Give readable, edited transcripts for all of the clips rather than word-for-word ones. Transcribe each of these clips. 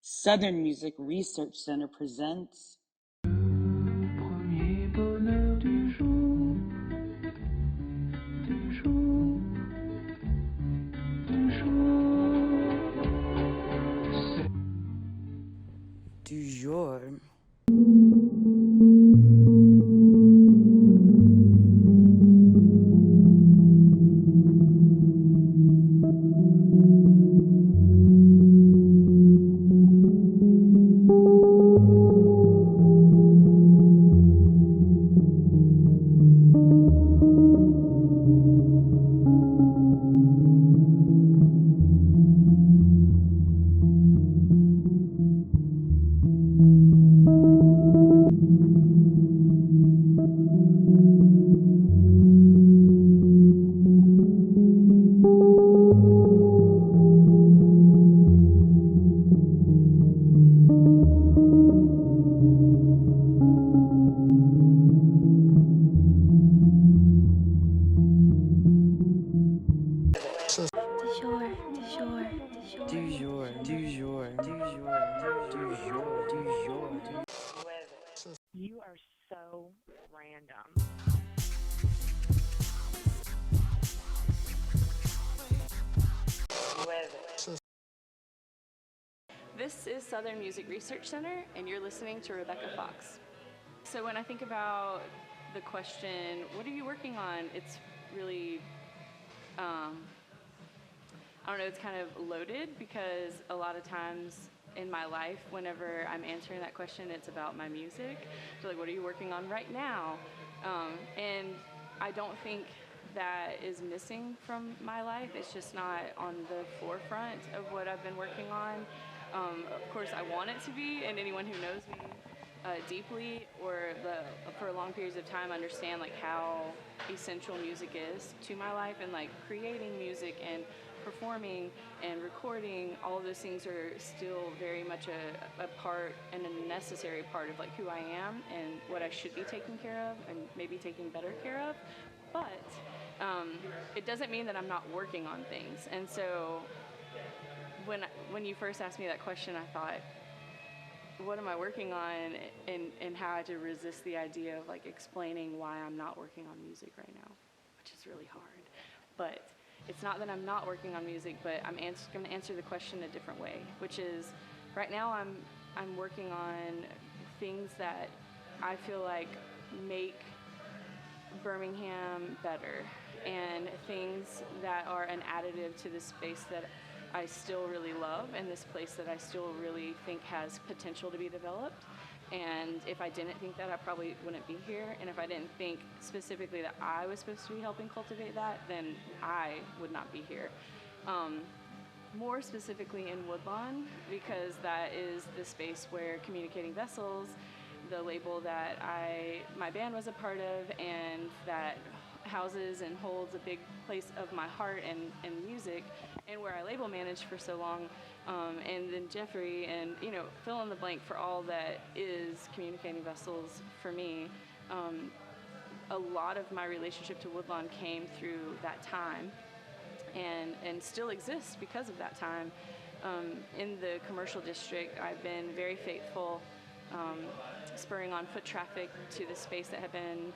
Southern Music Research Center presents Premier bonheur du jour, du jour, du jour. DuJour. You are so random. This is Southern Music Research Center, and you're listening to Rebekah Fox. So when I think about the question, what are you working on? It's really, I don't know, it's kind of loaded because a lot of times in my life, whenever I'm answering that question, it's about my music. So like, what are you working on right now? And I don't think that is missing from my life. It's just not on the forefront of what I've been working on. Of course, I want it to be, and anyone who knows me deeply or for long periods of time understand like how essential music is to my life, and like creating music and performing and recording, all of those things are still very much a part and a necessary part of like who I am and what I should be taking care of and maybe taking better care of. But it doesn't mean that I'm not working on things. And so when you first asked me that question, I thought, what am I working on, and how I had to resist the idea of like explaining why I'm not working on music right now, which is really hard. But it's not that I'm not working on music, but I'm going to answer the question a different way, which is right now I'm working on things that I feel like make Birmingham better, and things that are an additive to the space that I still really love, and this place that I still really think has potential to be developed. And if I didn't think that, I probably wouldn't be here. And if I didn't think specifically that I was supposed to be helping cultivate that, then I would not be here. More specifically in Woodlawn, because that is the space where Communicating Vessels, the label that my band was a part of, and that houses and holds a big place of my heart and music, and where I label managed for so long, and then Jeffrey, and fill in the blank for all that is Communicating Vessels for me. A lot of my relationship to Woodlawn came through that time, and still exists because of that time. In the commercial district, I've been very faithful, spurring on foot traffic to the space that had been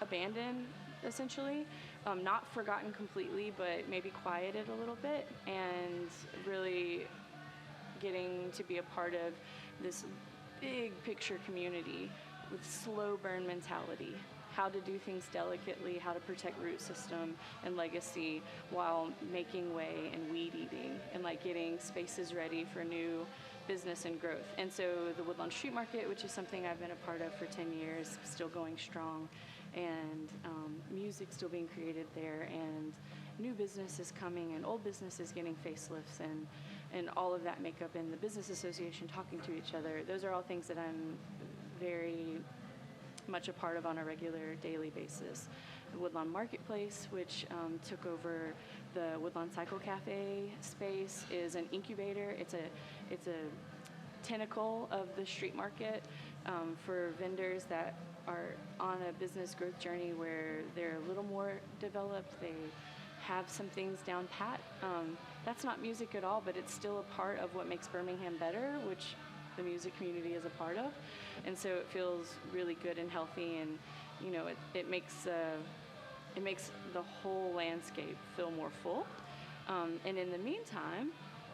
abandoned, essentially. Not forgotten completely, but maybe quieted a little bit, and really getting to be a part of this big picture community with slow burn mentality, how to do things delicately, how to protect root system and legacy while making way and weed eating, and like getting spaces ready for new business and growth. And so the Woodlawn Street Market, which is something I've been a part of for 10 years, still going strong, and music still being created there, and new businesses coming, and old businesses getting facelifts, and all of that makeup, and the business association talking to each other. Those are all things that I'm very much a part of on a regular daily basis. The Woodlawn Marketplace, which took over the Woodlawn Cycle Cafe space, is an incubator. It's a tentacle of the street market for vendors that are on a business growth journey where they're a little more developed. They have some things down pat, that's not music at all, but it's still a part of what makes Birmingham better, which the music community is a part of. And so it feels really good and healthy, and it makes the whole landscape feel more full. And in the meantime,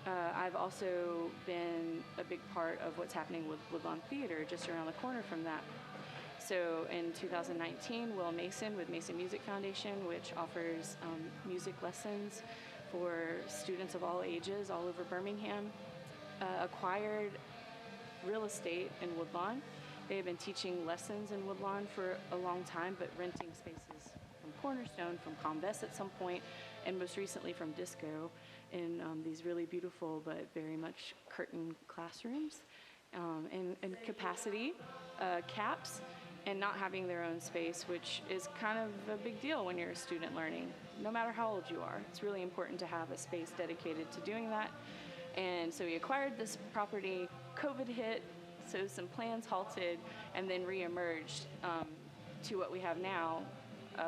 I've also been a big part of what's happening with Woodlawn Theater just around the corner from that. So in 2019, Will Mason with Mason Music Foundation, which offers music lessons for students of all ages all over Birmingham, acquired real estate in Woodlawn. They have been teaching lessons in Woodlawn for a long time, but renting spaces from Cornerstone, from CONVOS at some point, and most recently from Disco in these really beautiful but very much curtained classrooms and capacity caps, and not having their own space, which is kind of a big deal when you're a student learning, no matter how old you are. It's really important to have a space dedicated to doing that. And so we acquired this property, COVID hit, so some plans halted, and then reemerged to what we have now,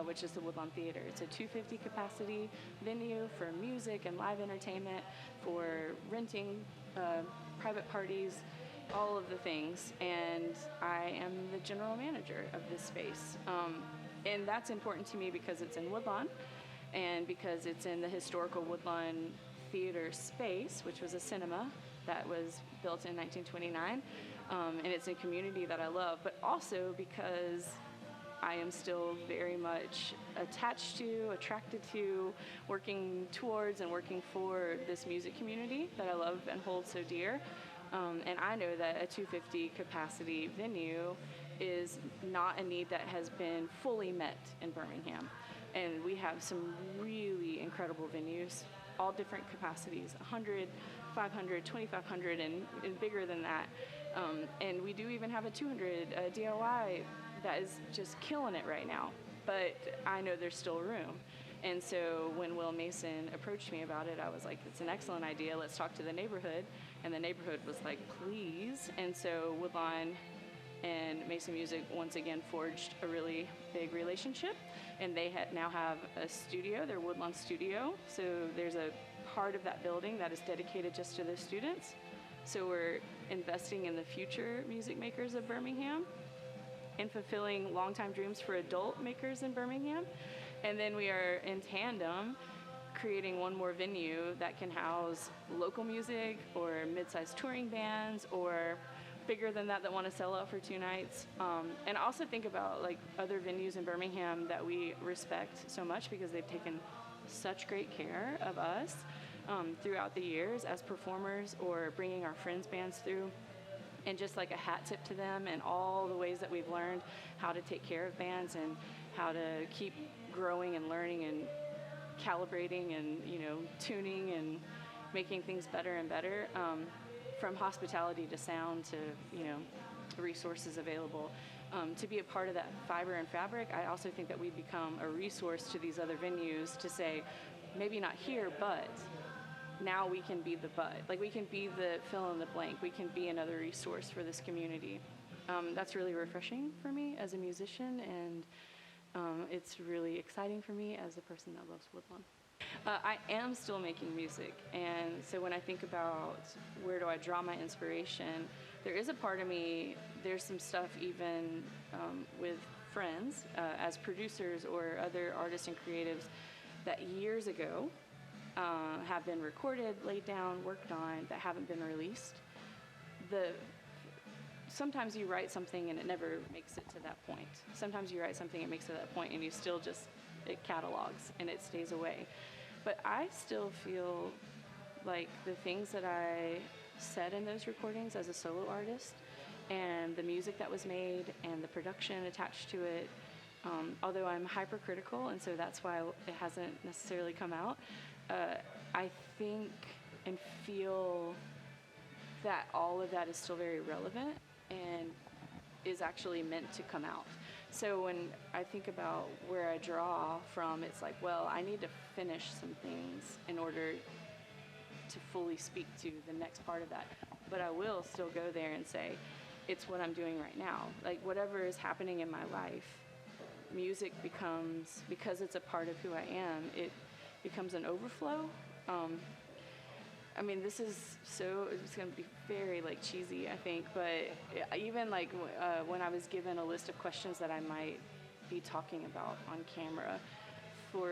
which is the Woodlawn Theater. It's a 250 capacity venue for music and live entertainment, for renting, private parties, all of the things. And I am the general manager of this space. And that's important to me because it's in Woodlawn, and because it's in the historical Woodlawn Theater space, which was a cinema that was built in 1929. And it's a community that I love, but also because I am still very much attached to, attracted to, working towards and working for this music community that I love and hold so dear. And I know that a 250 capacity venue is not a need that has been fully met in Birmingham. And we have some really incredible venues, all different capacities, 100, 500, 2,500, and bigger than that. And we do even have a 200 DIY that is just killing it right now. But I know there's still room. And so when Will Mason approached me about it, I was like, it's an excellent idea. Let's talk to the neighborhood. And the neighborhood was like, please. And so Woodlawn and Mason Music once again forged a really big relationship. And they now have a studio, their Woodlawn studio. So there's a part of that building that is dedicated just to the students. So we're investing in the future music makers of Birmingham and fulfilling longtime dreams for adult makers in Birmingham. And then we are in tandem creating one more venue that can house local music or mid-sized touring bands, or bigger than that want to sell out for 2 nights. And also think about like other venues in Birmingham that we respect so much because they've taken such great care of us throughout the years as performers, or bringing our friends' bands through. And just like a hat tip to them and all the ways that we've learned how to take care of bands and how to keep growing and learning and calibrating and, tuning and making things better and better, from hospitality to sound to, resources available. To be a part of that fiber and fabric, I also think that we become a resource to these other venues to say, maybe not here, but now we can be the but. Like, we can be the fill in the blank. We can be another resource for this community. That's really refreshing for me as a musician, and it's really exciting for me as a person that loves Woodlawn. I am still making music, and so when I think about where do I draw my inspiration, there is a part of me, there's some stuff even with friends as producers or other artists and creatives that years ago have been recorded, laid down, worked on, that haven't been released. Sometimes you write something and it never makes it to that point. Sometimes you write something and it makes it to that point and you still just, it catalogs and it stays away. But I still feel like the things that I said in those recordings as a solo artist, and the music that was made and the production attached to it, although I'm hypercritical and so that's why it hasn't necessarily come out, I think and feel that all of that is still very relevant and is actually meant to come out. So when I think about where I draw from, it's like, well, I need to finish some things in order to fully speak to the next part of that. But I will still go there and say, it's what I'm doing right now. Like, whatever is happening in my life, music becomes, because it's a part of who I am, it becomes an overflow. I mean, this is it's going to be very like cheesy, I think, but even like when I was given a list of questions that I might be talking about on camera for,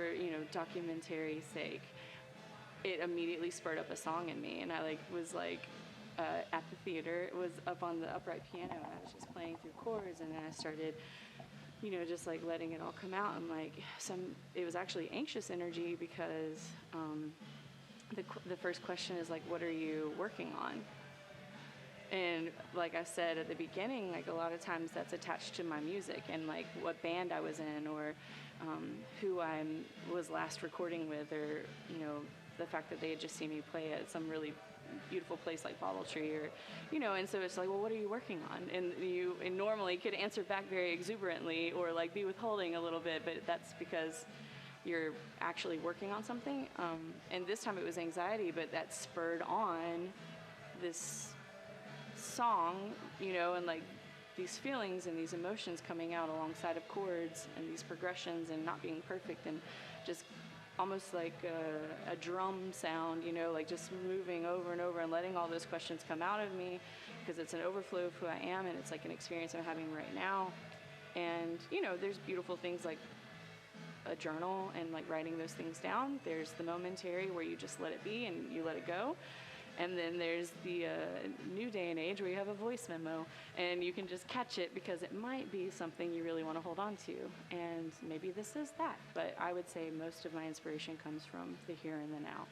documentary sake, it immediately spurred up a song in me. And I was at the theater, it was up on the upright piano, and I was just playing through chords, and then I started, just like letting it all come out. And it was actually anxious energy because, the first question is like, what are you working on? And like I said at the beginning, like a lot of times that's attached to my music and like what band I was in, or who I was last recording with, or the fact that they had just seen me play at some really beautiful place like Bottle Tree, or and so it's like, well, what are you working on? And you normally could answer back very exuberantly or like be withholding a little bit, but that's because you're actually working on something. And this time it was anxiety, but that spurred on this song, and like these feelings and these emotions coming out alongside of chords and these progressions and not being perfect, and just almost like a drum sound, like just moving over and over and letting all those questions come out of me, because it's an overflow of who I am, and it's like an experience I'm having right now. And there's beautiful things like a journal and like writing those things down. There's the momentary where you just let it be and you let it go. And then there's the new day and age where you have a voice memo and you can just catch it because it might be something you really want to hold on to. And maybe this is that. But I would say most of my inspiration comes from the here and the now,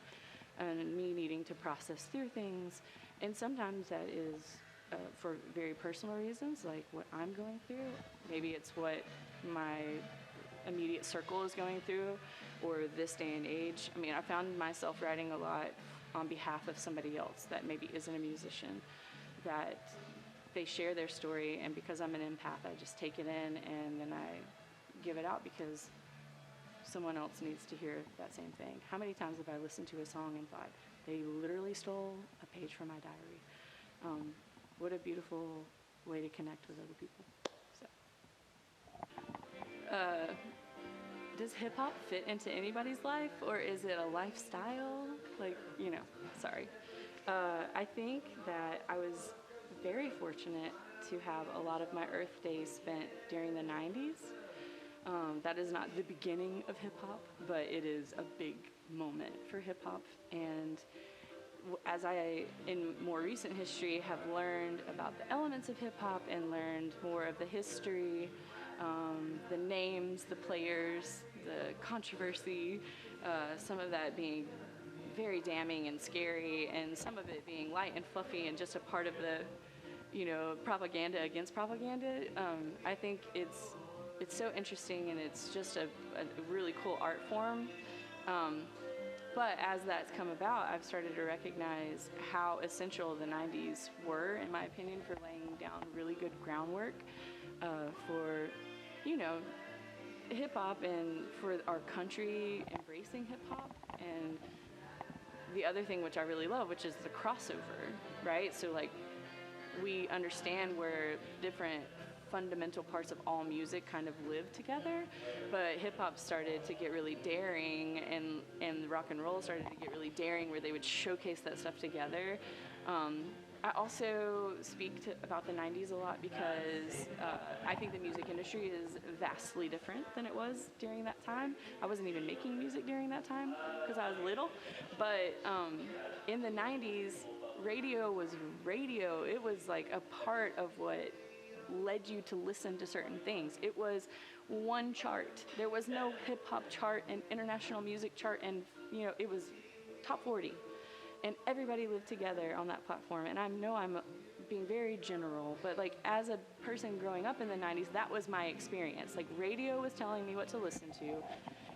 and me needing to process through things. And sometimes that is for very personal reasons, like what I'm going through. Maybe it's what my immediate circle is going through, or this day and age. I mean, I found myself writing a lot on behalf of somebody else that maybe isn't a musician, that they share their story, and because I'm an empath, I just take it in and then I give it out because someone else needs to hear that same thing. How many times have I listened to a song and thought, they literally stole a page from my diary? What a beautiful way to connect with other people. So, does hip-hop fit into anybody's life, or is it a lifestyle? Sorry. I think that I was very fortunate to have a lot of my Earth days spent during the 90s. That is not the beginning of hip-hop, but it is a big moment for hip-hop. And as I, in more recent history, have learned about the elements of hip-hop and learned more of the history, the names, the players, the controversy, some of that being very damning and scary, and some of it being light and fluffy and just a part of the, propaganda against propaganda. I think it's so interesting, and it's just a really cool art form. But as that's come about, I've started to recognize how essential the 90s were, in my opinion, for laying down really good groundwork for, hip-hop, and for our country embracing hip-hop. And the other thing which I really love, which is the crossover, right? So, we understand where different fundamental parts of all music kind of live together, but hip-hop started to get really daring, and rock and roll started to get really daring, where they would showcase that stuff together. I also speak about the 90s a lot because I think the music industry is vastly different than it was during that time. I wasn't even making music during that time because I was little, but in the 90s, radio was radio. It was like a part of what led you to listen to certain things. It was one chart. There was no hip-hop chart and international music chart, and it was top 40. And everybody lived together on that platform. And I know I'm being very general, but as a person growing up in the 90s, that was my experience. Radio was telling me what to listen to,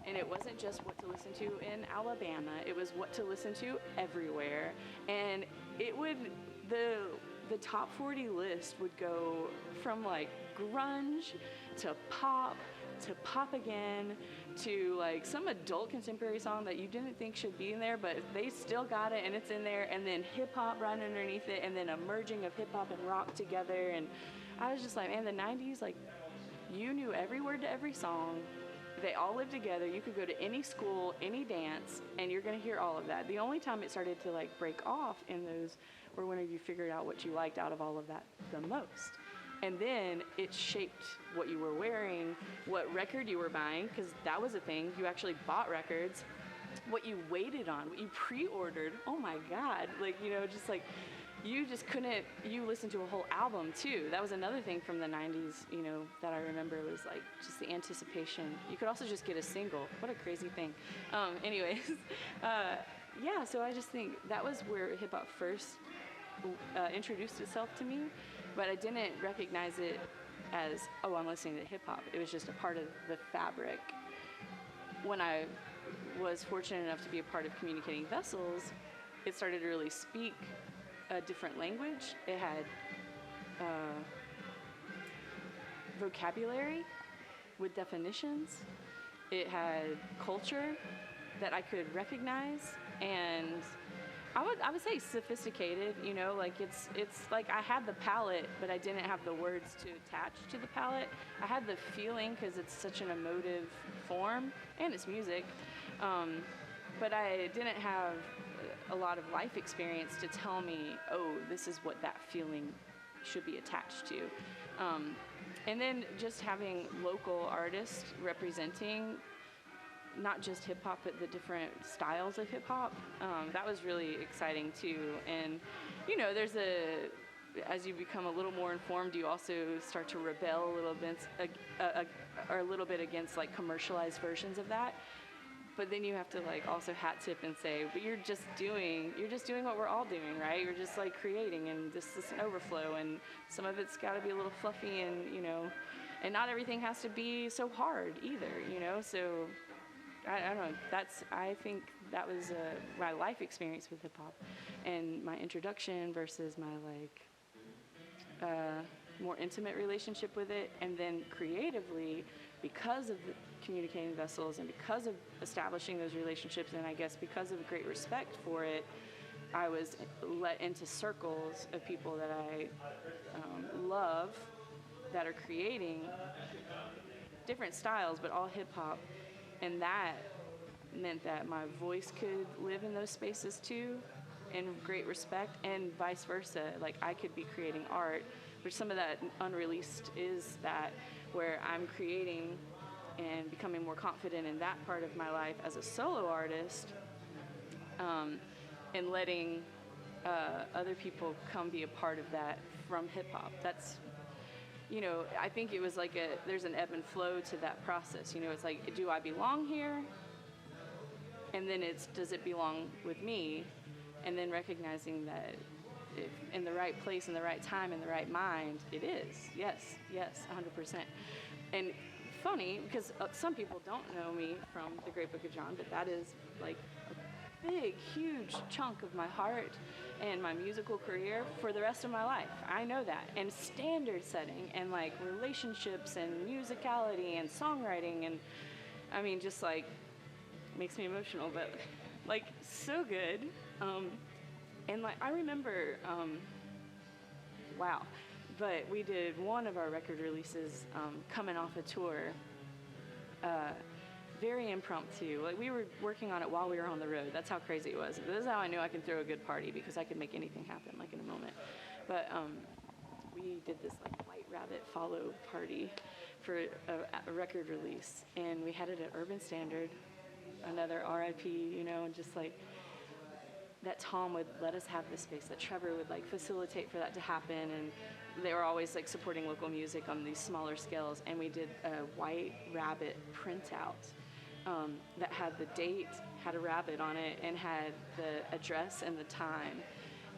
and it wasn't just what to listen to in Alabama. It was what to listen to everywhere. And the top 40 list would go from grunge to pop again, to some adult contemporary song that you didn't think should be in there, but they still got it and it's in there, and then hip hop right underneath it, and then a merging of hip hop and rock together. And I was just like, man, the 90s, you knew every word to every song. they all live together. You could go to any school, any dance, and you're going to hear all of that. The only time it started to like break off in those were when you figured out what you liked out of all of that the most. And then it shaped what you were wearing, what record you were buying, because that was a thing. You actually bought records, what you waited on, what you pre-ordered. Oh my God. Like, you know, just like, you just couldn't, you listened to a whole album too. That was another thing from the 90s, you know, that I remember was like just the anticipation. You could also just get a single. What a crazy thing. Anyways, yeah, so I just think that was where hip hop first introduced itself to me, but I didn't recognize it as, oh, I'm listening to hip hop. It was just a part of the fabric. When I was fortunate enough to be a part of Communicating Vessels, it started to really speak a different language. It had vocabulary with definitions. It had culture that I could recognize, and I would say sophisticated. You know, like it's like I had the palette, but I didn't have the words to attach to the palette. I had the feeling because it's such an emotive form, and it's music, but I didn't have a lot of life experience to tell me, oh, this is what that feeling should be attached to. And then just having local artists representing not just hip hop, but the different styles of hip hop, that was really exciting too. And, you know, as you become a little more informed, you also start to rebel a little bit, or a little bit against like commercialized versions of that. But then you have to like also hat tip and say, but you're just doing what we're all doing, right? You're just like creating, and this is an overflow, and some of it's got to be a little fluffy, and you know, and not everything has to be so hard either, you know. So I don't know. I think that was my life experience with hip hop, and my introduction versus my like more intimate relationship with it, and then creatively, because of the Communicating Vessels and because of establishing those relationships, and I guess because of great respect for it, I was let into circles of people that I love, that are creating different styles, but all hip hop, and that meant that my voice could live in those spaces too, in great respect, and vice versa. Like I could be creating art, which some of that unreleased is that, where I'm creating and becoming more confident in that part of my life as a solo artist, and letting other people come be a part of that from hip hop. That's, you know, I think it was like there's an ebb and flow to that process. You know, it's like, do I belong here? And then does it belong with me? And then recognizing that if in the right place, in the right time, in the right mind, it is. Yes, 100%. And funny, because some people don't know me from the Great Book of John, but that is like a big, huge chunk of my heart and my musical career for the rest of my life. I know that. And standard setting, and like relationships, and musicality, and songwriting, and I mean, just like, makes me emotional, but like so good. And like, I remember, wow. But we did one of our record releases coming off a tour, very impromptu. Like we were working on it while we were on the road. That's how crazy it was. This is how I knew I can throw a good party, because I could make anything happen like in a moment. But we did this like White Rabbit follow party for a record release, and we had it at Urban Standard, another RIP, you know, and just like, that Tom would let us have this space, that Trevor would like facilitate for that to happen, and they were always like supporting local music on these smaller scales. And we did a White Rabbit printout that had the date, had a rabbit on it, and had the address and the time.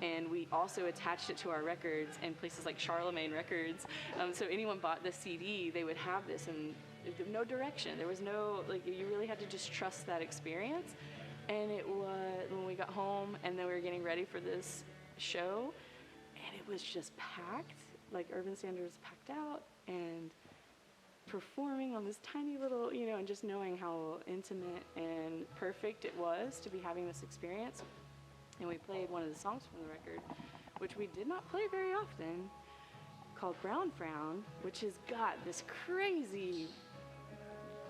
And we also attached it to our records, and places like Charlemagne Records. So anyone bought the CD, they would have this, and no direction. There was no, like, you really had to just trust that experience. And it was, when we got home and then we were getting ready for this show, and it was just packed, like Urban Standard was packed out, and performing on this tiny little, you know, and just knowing how intimate and perfect it was to be having this experience. And we played one of the songs from the record, which we did not play very often, called Brown Frown, which has got this crazy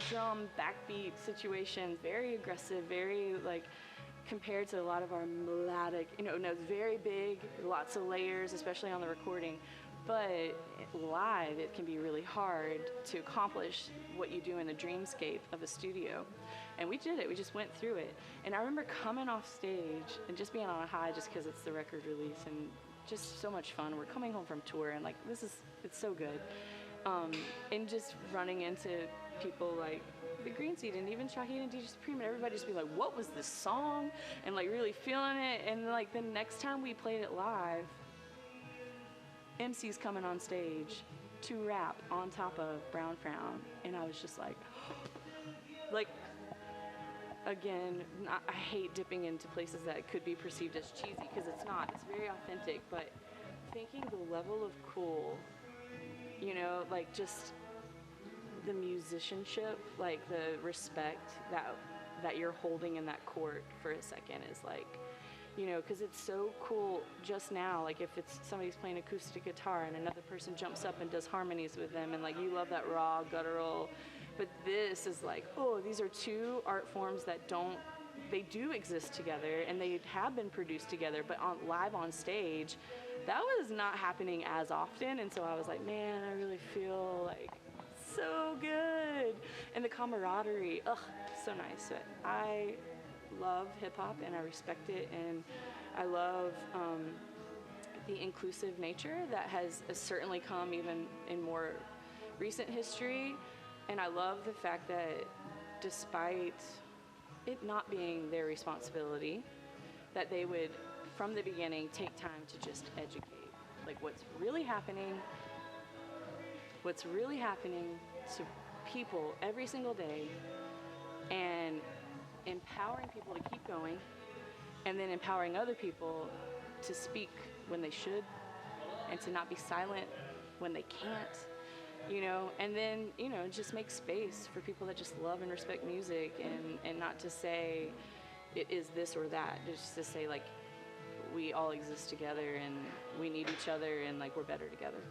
drum backbeat situations, very aggressive, very like compared to a lot of our melodic, no, it's very big, lots of layers, especially on the recording. But live, it can be really hard to accomplish what you do in the dreamscape of a studio. And we did it. We just went through it. And I remember coming off stage and just being on a high just because it's the record release and just so much fun. We're coming home from tour and like, it's so good. And just running into people like the Green Seed and even Shaheen and DJ Supreme and everybody just be like, what was this song? And like really feeling it. And like the next time we played it live, MC's coming on stage to rap on top of Brown Frown. And I was just like, again, I hate dipping into places that could be perceived as cheesy because it's not. It's very authentic. But thinking the level of cool, like just the musicianship, like the respect that you're holding in that court for a second is like, because it's so cool just now, like if it's somebody's playing acoustic guitar and another person jumps up and does harmonies with them and like you love that raw guttural, but this is like, oh, these are two art forms that they do exist together and they have been produced together, but live on stage, that was not happening as often. And so I was like, man, I really feel like so good. And the camaraderie, so nice. I love hip-hop and I respect it, and I love the inclusive nature that has certainly come even in more recent history. And I love the fact that despite it not being their responsibility, that they would from the beginning take time to just educate like what's really happening to people every single day, and empowering people to keep going, and then empowering other people to speak when they should and to not be silent when they can't, and then, just make space for people that just love and respect music, and not to say it is this or that, just to say like we all exist together and we need each other and like we're better together.